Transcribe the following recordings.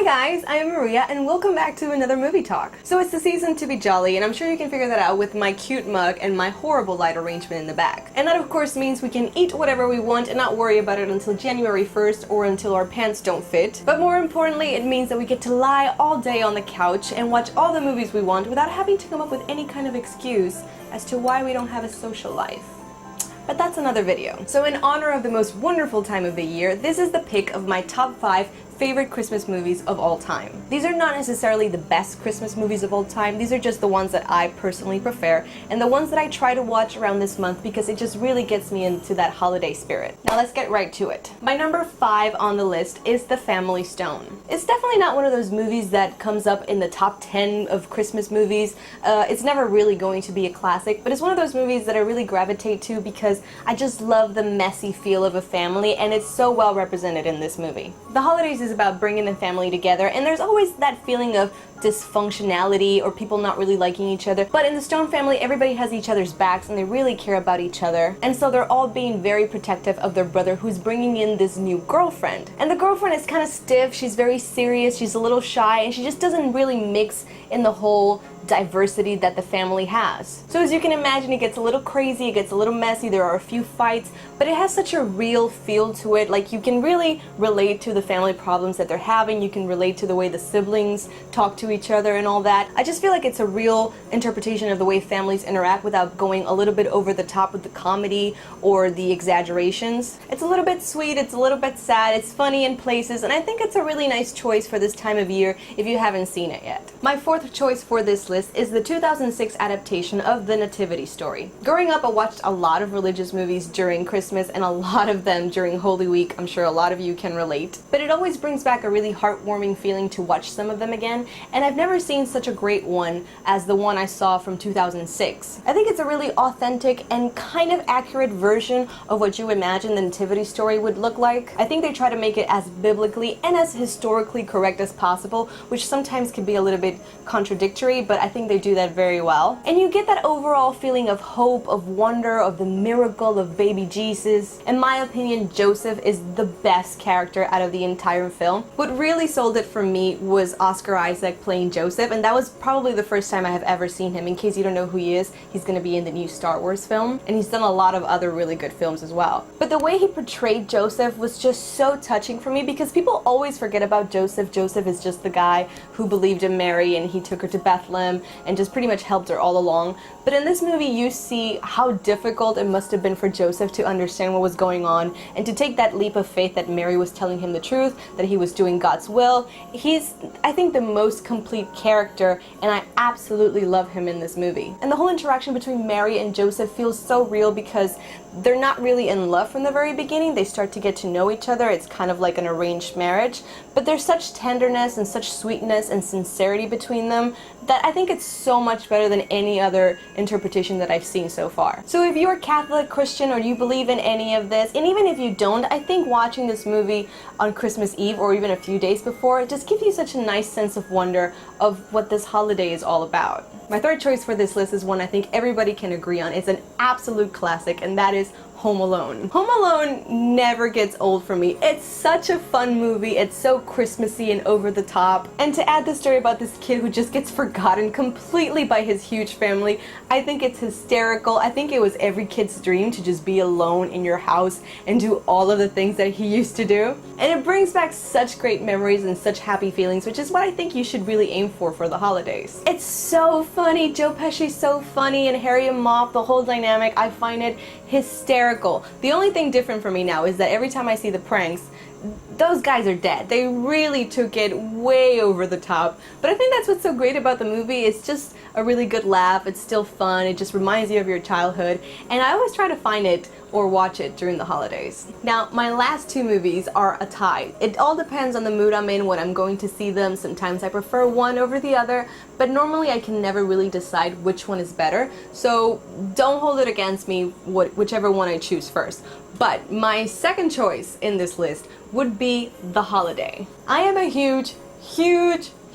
guys, I am Maria and welcome back to another movie talk. So it's the season to be jolly and I'm sure you can figure that out with my cute mug and my horrible light arrangement in the back. And that of course means we can eat whatever we want and not worry about it until January 1st or until our pants don't fit. But more importantly, it means that we get to lie all day on the couch and watch all the movies we want without having to come up with any kind of excuse as to why we don't have a social life. But that's another video. So in honor of the most wonderful time of the year, this is the pick of my top 5 favorite Christmas movies of all time. These are not necessarily the best Christmas movies of all time, these are just the ones that I personally prefer and the ones that I try to watch around this month because it just really gets me into that holiday spirit. Now let's get right to it. My number 5 on the list is The Family Stone. It's definitely not one of those movies that comes up in the top 10 of Christmas movies. It's never really going to be a classic, but it's one of those movies that I really gravitate to because I just love the messy feel of a family and it's so well represented in this movie. The holidays is about bringing the family together and there's always that feeling of dysfunctionality or people not really liking each other, but in the Stone family everybody has each other's backs and they really care about each other, and so they're all being very protective of their brother who's bringing in this new girlfriend. And the girlfriend is kind of stiff, she's very serious, she's a little shy, and she just doesn't really mix in the whole diversity that the family has. So as you can imagine, it gets a little crazy, it gets a little messy, there are a few fights, but it has such a real feel to it. Like, you can really relate to the family problems that they're having, you can relate to the way the siblings talk to each other and all that. I just feel like it's a real interpretation of the way families interact without going a little bit over the top with the comedy or the exaggerations. It's a little bit sweet, it's a little bit sad, it's funny in places, and I think it's a really nice choice for this time of year if you haven't seen it yet. My 4th choice for this list is the 2006 adaptation of the Nativity story. Growing up, I watched a lot of religious movies during Christmas and a lot of them during Holy Week. I'm sure a lot of you can relate. But it always brings back a really heartwarming feeling to watch some of them again, and I've never seen such a great one as the one I saw from 2006. I think it's a really authentic and kind of accurate version of what you imagine the Nativity story would look like. I think they try to make it as biblically and as historically correct as possible, which sometimes can be a little bit contradictory, but I think they do that very well. And you get that overall feeling of hope, of wonder, of the miracle of baby Jesus. In my opinion, Joseph is the best character out of the entire film. What really sold it for me was Oscar Isaac playing Joseph, and that was probably the first time I have ever seen him. In case you don't know who he is, he's going to be in the new Star Wars film, and he's done a lot of other really good films as well. But the way he portrayed Joseph was just so touching for me because people always forget about Joseph. Joseph is just the guy who believed in Mary and he took her to Bethlehem and just pretty much helped her all along. But in this movie you see how difficult it must have been for Joseph to understand what was going on and to take that leap of faith that Mary was telling him the truth, that he was doing God's will. He's, I think, the most complete character and I absolutely love him in this movie. And the whole interaction between Mary and Joseph feels so real because they're not really in love from the very beginning. They start to get to know each other. It's kind of like an arranged marriage, but there's such tenderness and such sweetness and sincerity between them that I think it's so much better than any other interpretation that I've seen so far. So if you're Catholic, Christian, or you believe in any of this, and even if you don't, I think watching this movie on Christmas Eve or even a few days before, it just gives you such a nice sense of wonder of what this holiday is all about. My 3rd choice for this list is one I think everybody can agree on. It's an absolute classic, and that is Home Alone. Home Alone never gets old for me. It's such a fun movie. It's so Christmassy and over the top. And to add the story about this kid who just gets forgotten completely by his huge family, I think it's hysterical. I think it was every kid's dream to just be alone in your house and do all of the things that he used to do. And it brings back such great memories and such happy feelings, which is what I think you should really aim for the holidays. It's so funny. Joe Pesci's so funny, and Harry and Maude, the whole dynamic, I find it hysterical. The only thing different for me now is that every time I see the pranks, those guys are dead. They really took it way over the top. But I think that's what's so great about the movie. It's just a really good laugh. It's still fun. It just reminds you of your childhood. And I always try to find it or watch it during the holidays. Now, my last 2 movies are a tie. It all depends on the mood I'm in when I'm going to see them. Sometimes I prefer one over the other, but normally I can never really decide which one is better. So don't hold it against me, whichever one I choose first. But my 2nd choice in this list would be The Holiday. I am a huge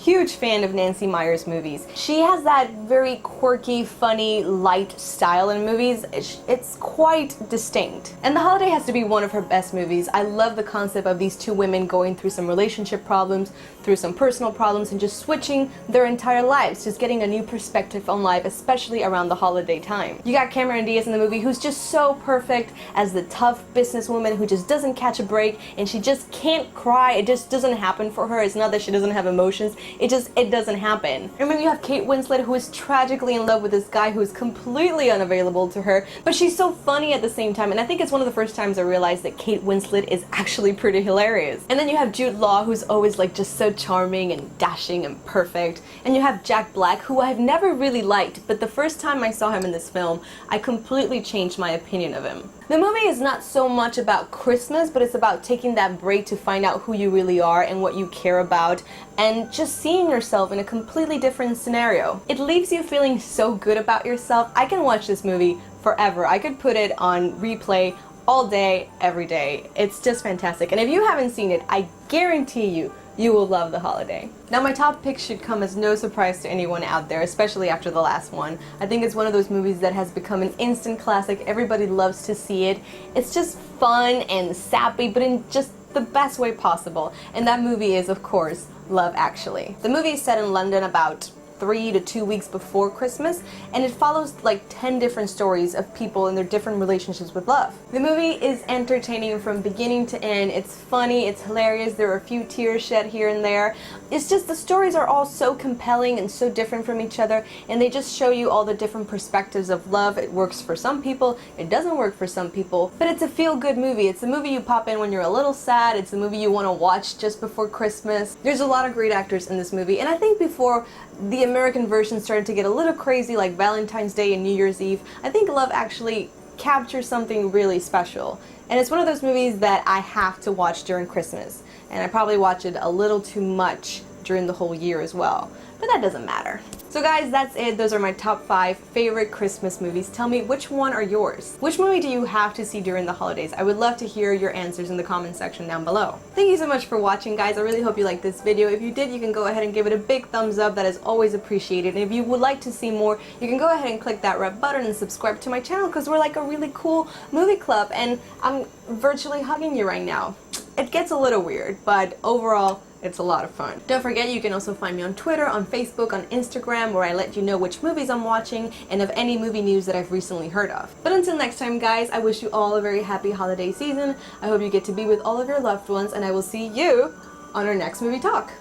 huge fan of Nancy Meyers movies. She has that very quirky, funny, light style in movies. It's quite distinct. And The Holiday has to be one of her best movies. I love the concept of these two women going through some relationship problems, through some personal problems, and just switching their entire lives, just getting a new perspective on life, especially around the holiday time. You got Cameron Diaz in the movie, who's just so perfect as the tough businesswoman who just doesn't catch a break, and she just can't cry. It just doesn't happen for her. It's not that she doesn't have emotions. It doesn't happen. And then you have Kate Winslet, who is tragically in love with this guy who is completely unavailable to her, but she's so funny at the same time, and I think it's one of the first times I realized that Kate Winslet is actually pretty hilarious. And then you have Jude Law, who's always like just so charming and dashing and perfect. And you have Jack Black, who I've never really liked, but the first time I saw him in this film, I completely changed my opinion of him. The movie is not so much about Christmas, but it's about taking that break to find out who you really are and what you care about, and just seeing yourself in a completely different scenario. It leaves you feeling so good about yourself. I can watch this movie forever. I could put it on replay all day, every day. It's just fantastic. And if you haven't seen it, I guarantee you will love The Holiday. Now, my top pick should come as no surprise to anyone out there, especially after the last one. I think it's one of those movies that has become an instant classic. Everybody loves to see it. It's just fun and sappy, but in just the best way possible. And that movie is, of course, Love Actually. The movie is set in London about 3 to 2 weeks before Christmas, and it follows like 10 different stories of people and their different relationships with love. The movie is entertaining from beginning to end. It's funny, it's hilarious, there are a few tears shed here and there. It's just the stories are all so compelling and so different from each other, and they just show you all the different perspectives of love. It works for some people, it doesn't work for some people, but it's a feel-good movie. It's a movie you pop in when you're a little sad. It's a movie you want to watch just before Christmas. There's a lot of great actors in this movie, and I think before the American version started to get a little crazy, like Valentine's Day and New Year's Eve, I think Love Actually captures something really special. And it's one of those movies that I have to watch during Christmas. And I probably watch it a little too much during the whole year as well. But that doesn't matter. So guys, that's it. Those are my top 5 favorite Christmas movies. Tell me, which one are yours? Which movie do you have to see during the holidays? I would love to hear your answers in the comment section down below. Thank you so much for watching, guys. I really hope you liked this video. If you did, you can go ahead and give it a big thumbs up. That is always appreciated. And if you would like to see more, you can go ahead and click that red button and subscribe to my channel, because we're like a really cool movie club, and I'm virtually hugging you right now. It gets a little weird, but overall, it's a lot of fun. Don't forget, you can also find me on Twitter, on Facebook, on Instagram, where I let you know which movies I'm watching and of any movie news that I've recently heard of. But until next time, guys, I wish you all a very happy holiday season. I hope you get to be with all of your loved ones, and I will see you on our next movie talk.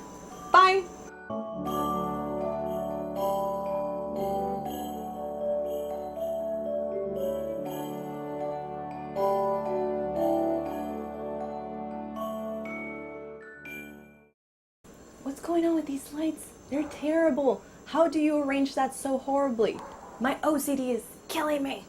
Bye! What's going on with these lights? They're terrible. How do you arrange that so horribly? My OCD is killing me.